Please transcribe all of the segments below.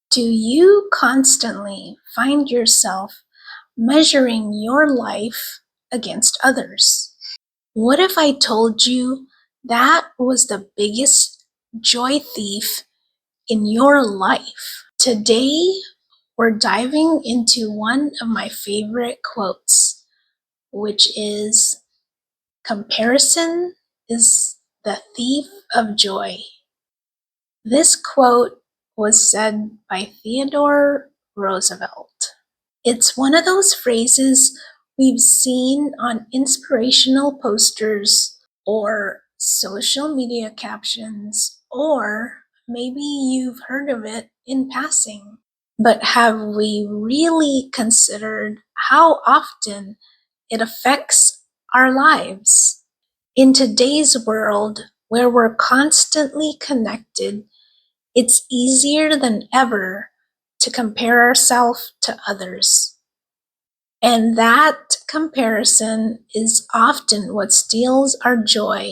Do you constantly find yourself measuring your life against others? What if I told you that was the biggest joy thief in your life? Today, we're diving into one of my favorite quotes, which is comparison is the thief of joy. This quote was said by Theodore Roosevelt. It's one of those phrases we've seen on inspirational posters or social media captions, or maybe you've heard of it in passing. But have we really considered how often it affects our lives? In today's world, where we're constantly connected, it's easier than ever to compare ourselves to others. And that comparison is often what steals our joy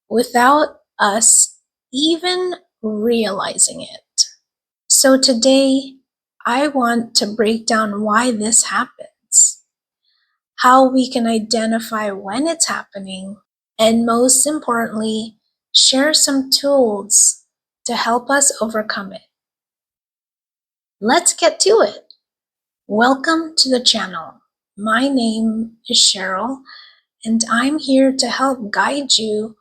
without us even realizing it. So today, I want to break down why this happens, how we can identify when it's happening, and most importantly, share some tools to help us overcome it. Let's get to it. Welcome to the channel. My name is Cheryl, and I'm here to help guide you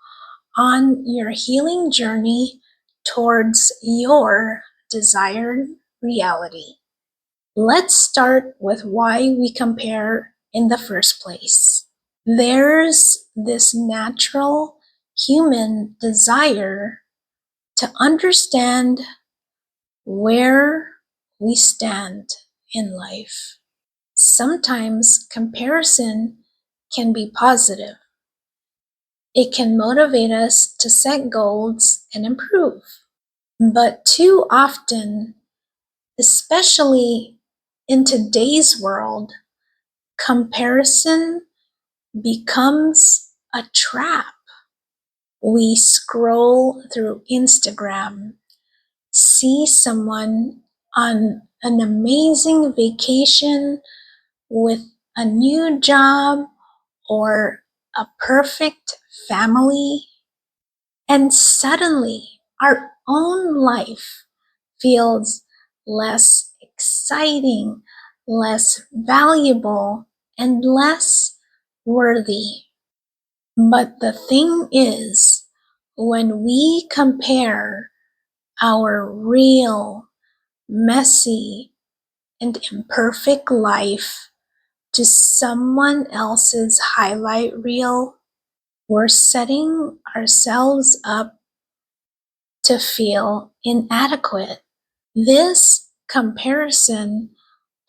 on your healing journey towards your desired reality. Let's start with why we compare in the first place. There's this natural human desire to understand where we stand in life. Sometimes comparison can be positive. It can motivate us to set goals and improve. But too often, especially in today's world, comparison becomes a trap. We scroll through Instagram, see someone on an amazing vacation with a new job or a perfect family, and suddenly our own life feels less exciting, less valuable, and less worthy. But the thing is, when we compare our real, messy, and imperfect life to someone else's highlight reel, we're setting ourselves up to feel inadequate. This comparison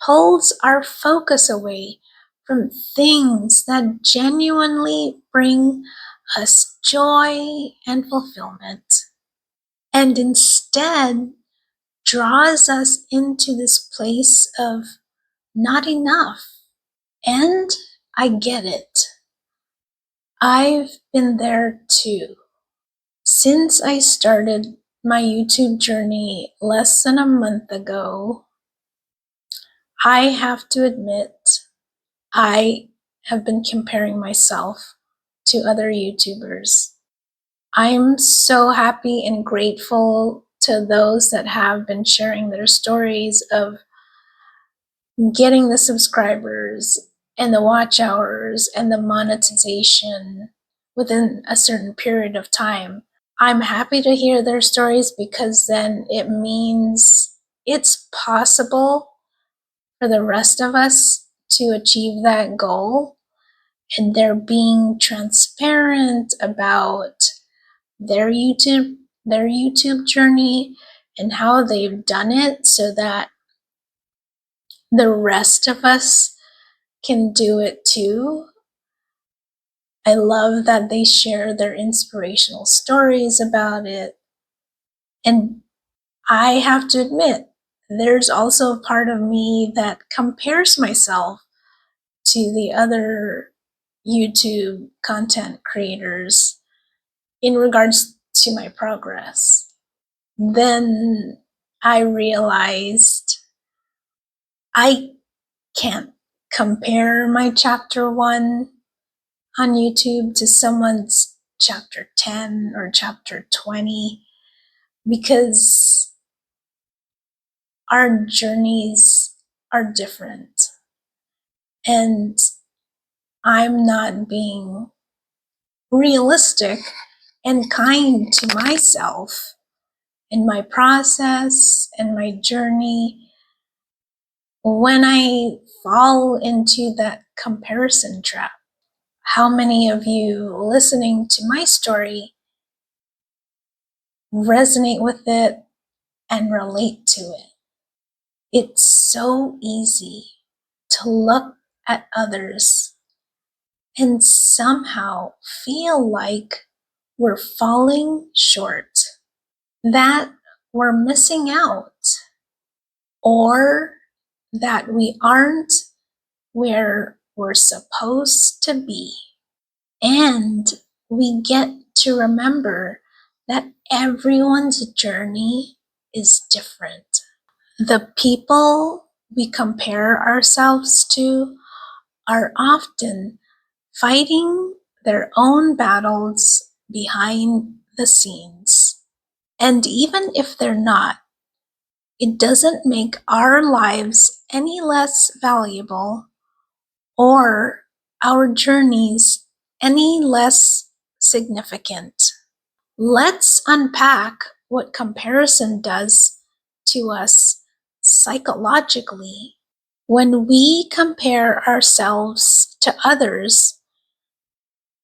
pulls our focus away from things that genuinely bring us joy and fulfillment, and instead draws us into this place of not enough. And I get it. I've been there too. Since I started my YouTube journey less than a month ago, I have to admit I have been comparing myself to other YouTubers. I'm so happy and grateful to those that have been sharing their stories of getting the subscribers and the watch hours and the monetization within a certain period of time. I'm happy to hear their stories because then it means it's possible for the rest of us to achieve that goal, and they're being transparent about their YouTube journey and how they've done it so that the rest of us can do it too. I love that they share their inspirational stories about it. And I have to admit, there's also a part of me that compares myself to the other YouTube content creators in regards to my progress. Then I realized I can't compare my chapter 1 on YouTube to someone's chapter 10 or chapter 20 because our journeys are different. And I'm not being realistic and kind to myself in my process and my journey when I fall into that comparison trap. How many of you listening to my story resonate with it and relate to it? It's so easy to look at others and somehow feel like we're falling short, that we're missing out, or that we aren't where we're supposed to be. And we get to remember that everyone's journey is different. The people we compare ourselves to are often fighting their own battles behind the scenes. And even if they're not, it doesn't make our lives any less valuable or our journeys any less significant. Let's unpack what comparison does to us psychologically. When we compare ourselves to others,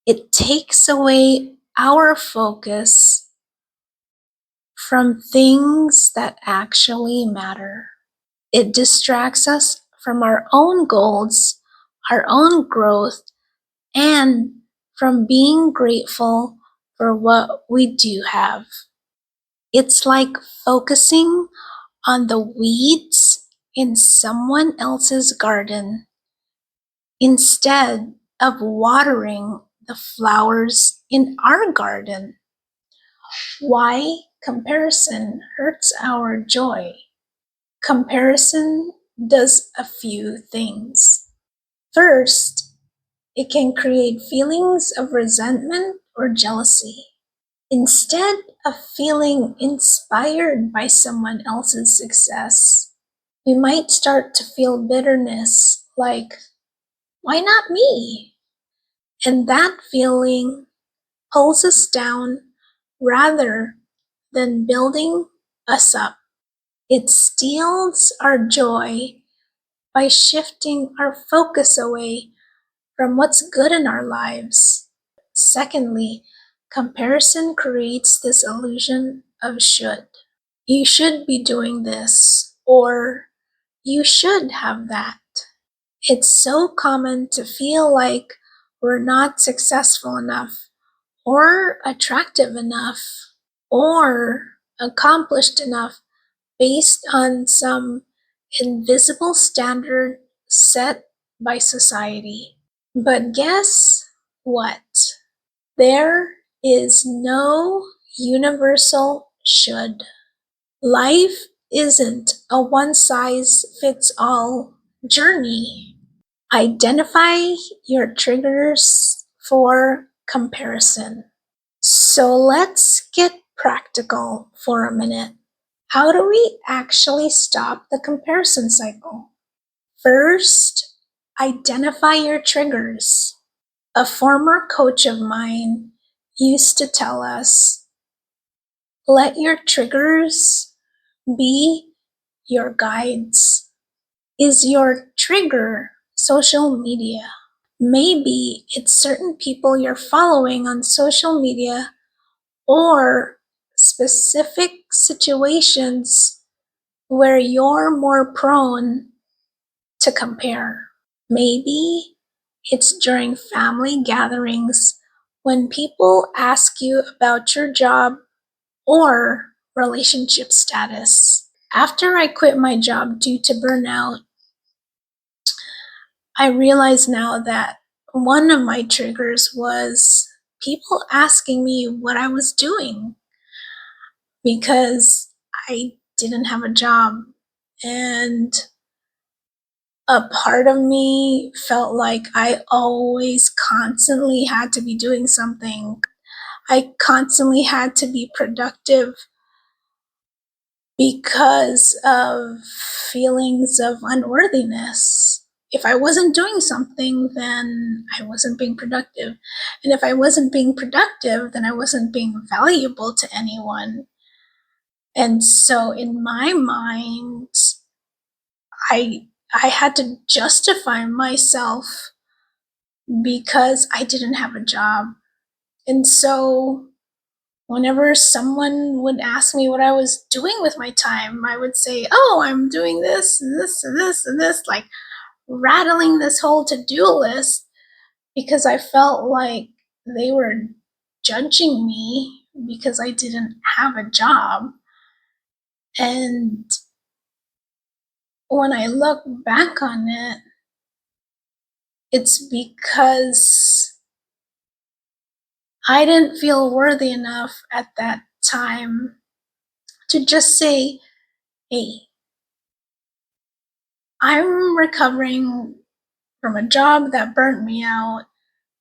it takes away our focus from things that actually matter. It distracts us from our own goals, our own growth, and from being grateful for what we do have. It's like focusing on the weeds in someone else's garden instead of watering the flowers in our garden. Why comparison hurts our joy? Comparison does a few things. First, it can create feelings of resentment or jealousy. Instead of feeling inspired by someone else's success, we might start to feel bitterness like, why not me? And that feeling pulls us down rather than building us up. It steals our joy by shifting our focus away from what's good in our lives. Secondly, comparison creates this illusion of should. You should be doing this, or you should have that. It's so common to feel like we're not successful enough, or attractive enough, or accomplished enough based on some invisible standard set by society. But guess what? There is no universal should. Life isn't a one-size-fits-all journey. Identify your triggers for comparison. So let's get practical for a minute. How do we actually stop the comparison cycle? First, identify your triggers. A former coach of mine used to tell us, let your triggers be your guides. Is your trigger social media? Maybe it's certain people you're following on social media or specific situations where you're more prone to compare. Maybe it's during family gatherings when people ask you about your job or relationship status. After I quit my job due to burnout, I realize now that one of my triggers was people asking me what I was doing because I didn't have a job. And a part of me felt like I always constantly had to be doing something. I constantly had to be productive because of feelings of unworthiness. If I wasn't doing something, then I wasn't being productive. And if I wasn't being productive, then I wasn't being valuable to anyone. And so in my mind, I I had to justify myself because I didn't have a job. And so whenever someone would ask me what I was doing with my time, I would say, "Oh, I'm doing this and this and this and this," like rattling this whole to-do list because I felt like they were judging me because I didn't have a job. And when I look back on it, it's because I didn't feel worthy enough at that time to just say, "Hey, I'm recovering from a job that burnt me out,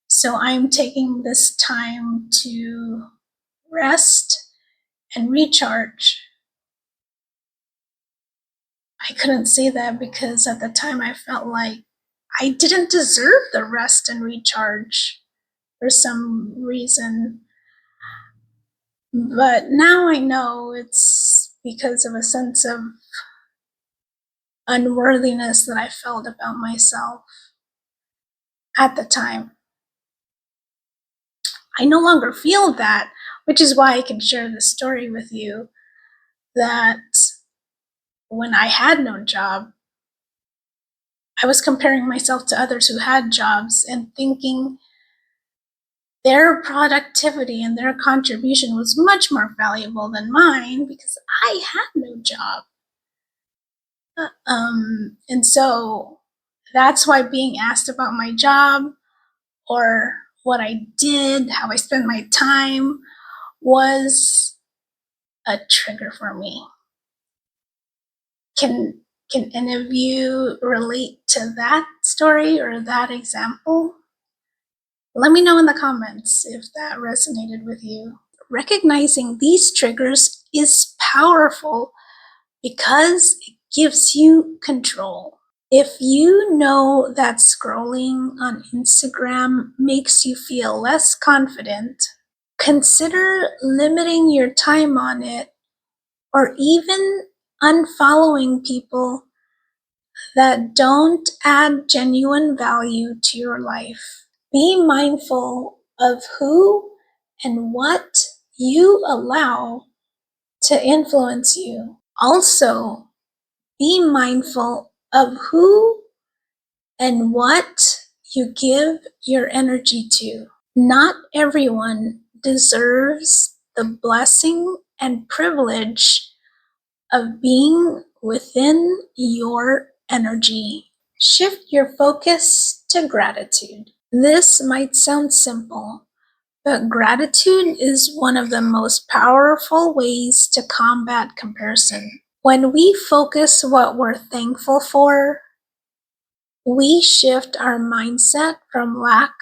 so I'm taking this time to rest and recharge." I couldn't say that because at the time I felt like I didn't deserve the rest and recharge for some reason. But now I know it's because of a sense of unworthiness that I felt about myself at the time. I no longer feel that, which is why I can share this story with you that when I had no job, I was comparing myself to others who had jobs and thinking their productivity and their contribution was much more valuable than mine because I had no job. And so that's why being asked about my job or what I did, how I spent my time, was a trigger for me. Can can any of you relate to that story or that example? Let me know in the comments if that resonated with you. Recognizing these triggers is powerful because it gives you control. If you know that scrolling on Instagram makes you feel less confident, consider limiting your time on it or even unfollowing people that don't add genuine value to your life. Be mindful of who and what you allow to influence you. Also, be mindful of who and what you give your energy to. Not everyone deserves the blessing and privilege of being within your energy. Shift your focus to gratitude. This might sound simple, but gratitude is one of the most powerful ways to combat comparison. When we focus what we're thankful for, we shift our mindset from lack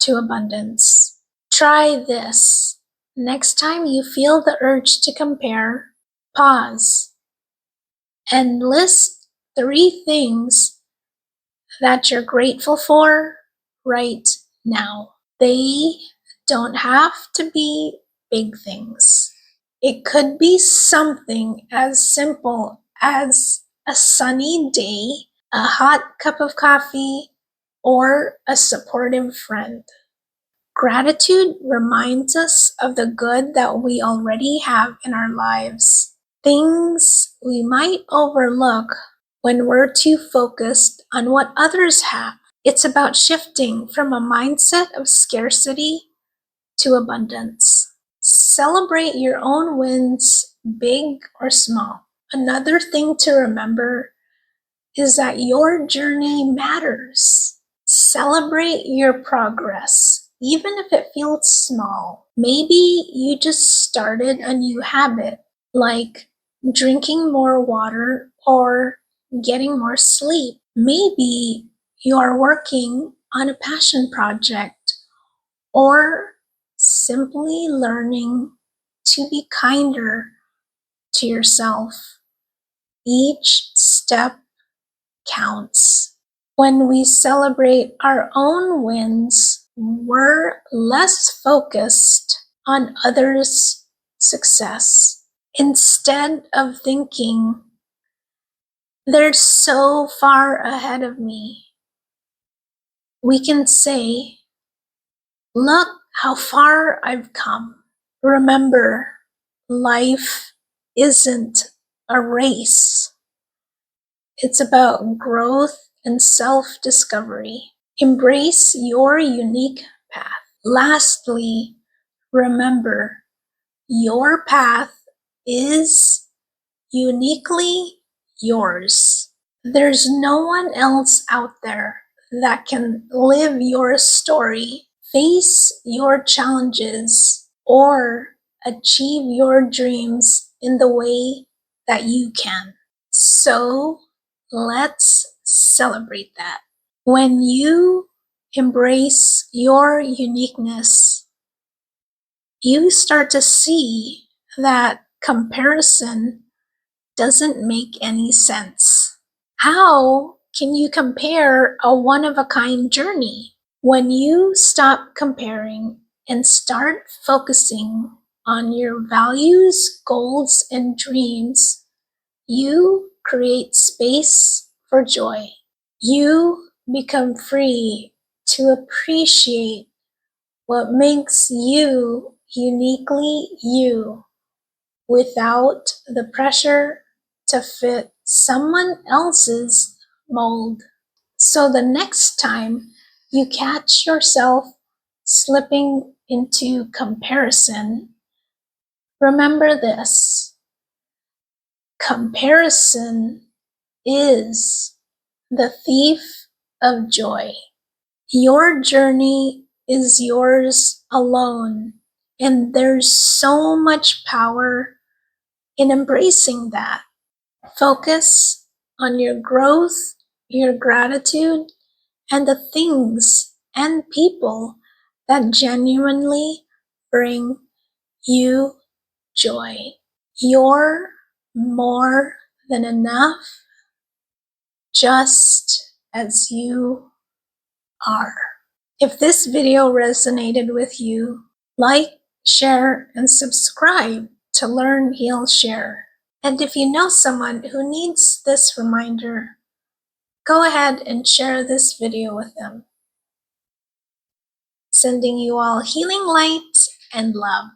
to abundance. Try this. Next time you feel the urge to compare, pause and list 3 things that you're grateful for right now. They don't have to be big things. It could be something as simple as a sunny day, a hot cup of coffee, or a supportive friend. Gratitude reminds us of the good that we already have in our lives, things we might overlook when we're too focused on what others have. It's about shifting from a mindset of scarcity to abundance. Celebrate your own wins, big or small. Another thing to remember is that your journey matters. Celebrate your progress, even if it feels small. Maybe you just started a new habit, like drinking more water, or getting more sleep. Maybe you are working on a passion project or simply learning to be kinder to yourself. Each step counts. When we celebrate our own wins, we're less focused on others' success. Instead of thinking, they're so far ahead of me, we can say, look how far I've come. Remember, life isn't a race. It's about growth and self-discovery. Embrace your unique path. Lastly, remember, your path is uniquely yours. There's no one else out there that can live your story, face your challenges, or achieve your dreams in the way that you can. So let's celebrate that. When you embrace your uniqueness, you start to see that comparison doesn't make any sense. How can you compare a one-of-a-kind journey? When you stop comparing and start focusing on your values, goals, and dreams, you create space for joy. You become free to appreciate what makes you uniquely you without the pressure to fit someone else's mold. So the next time you catch yourself slipping into comparison, remember this: comparison is the thief of joy. Your journey is yours alone, and there's so much power in embracing that. Focus on your growth, your gratitude, and the things and people that genuinely bring you joy. You're more than enough just as you are. If this video resonated with you, like, share, and subscribe to Learn, Heal, Share. And if you know someone who needs this reminder, go ahead and share this video with them. Sending you all healing light and love.